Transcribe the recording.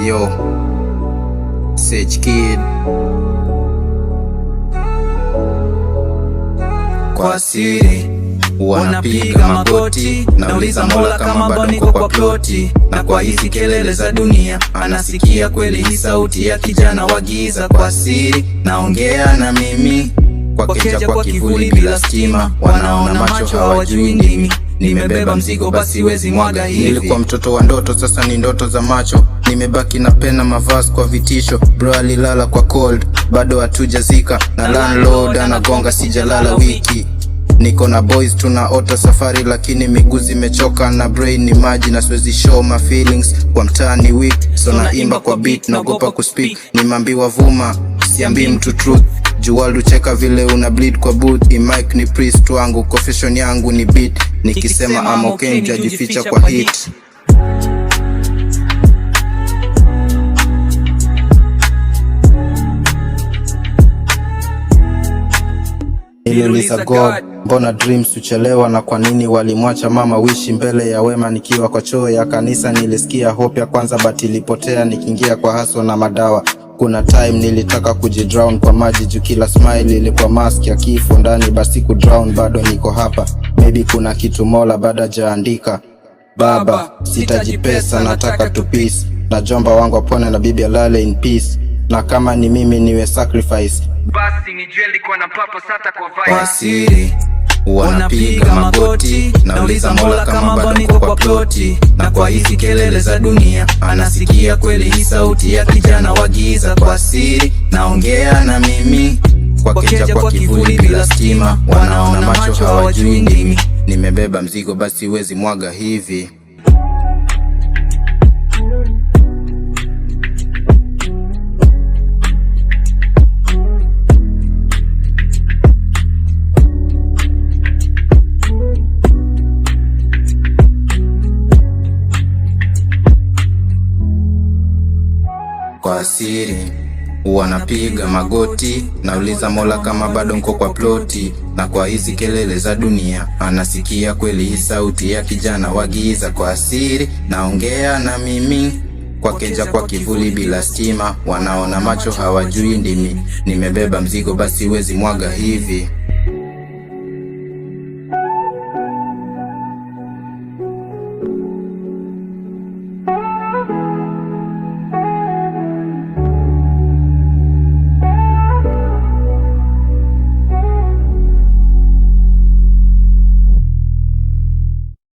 Yo, Sage Kid. Kwa siri wanapiga magoti, nauliza Mola kama bado niko kwa ploti. Na kwa hizi kelele za dunia anasikia kweli hii sauti ya kijana wa giza. Kwa siri naongea na mimi, kwa keja kwa kivuli bila stima. Wanaona macho hawajui ndimi, nimebeba mzigo basi wezi mwaga hivi. Nilikuwa mtoto wa ndoto, sasa ni ndoto za macho. Nimebaki na pena mavasi kwa vitisho. Bro alilala kwa cold, bado hatujazika. Na landlord anagonga, sijalala wiki. Niko na boys tunaota safari, lakini miguu zimechoka na brain ni maji. Na siwezi show my feelings kwa mtaani weak, so naimba kwa beat, naogopa kuspeak. Nimeambiwa vuma, siambii mtu truth. Juwalu cheka vile una bleed kwa boot. I-mic ni priest wangu, confession yangu ni beat. Nikisema I'm okay nitajificha kwa hit. Niliuliza God, mbona dreams uchelewa, na kwa nini walimwacha mama wishi mbele ya wema. Nikiwa kwa choo ya kanisa nilisikia hope ya kwanza, but ilipotea nikiingia kwa haso na madawa. Kuna time nilitaka kujidrown kwa maji juu kila smile ilikuwa mask ya kifo ndani, basi kudrown bado niko hapa. Maybe kuna kitu Mola bado hajaandika. Baba, sitajipesa, nataka to peace. Na jomba wangu apone na bibi alale in peace. Na kama ni mimi niwe sacrifice, basi nijue nilikuwa na purpose hata kwa vibe. Kwa siri wanapiga magoti, nauliza Mola kama bado niko kwa ploti. Na kwa hizi kelele za dunia anasikia kweli hii sauti ya kijana wa giza. Kwa siri naongea na mimi, kwa keja kwa kivuli bila stima. Wanaona macho hawajui ndimi, nimebeba mzigo basi wezi mwaga hivi. Kwa siri wanapiga magoti, nauliza Mola kama bado niko kwa ploti. Na kwa hizi kelele za dunia anasikia kweli hii sauti ya kijana wa giza. Kwa siri naongea na mimi, kwa keja kwa kivuli bila stima. Wanaona macho hawajui ndimi, nimebeba mzigo basi wezi mwaga hivi.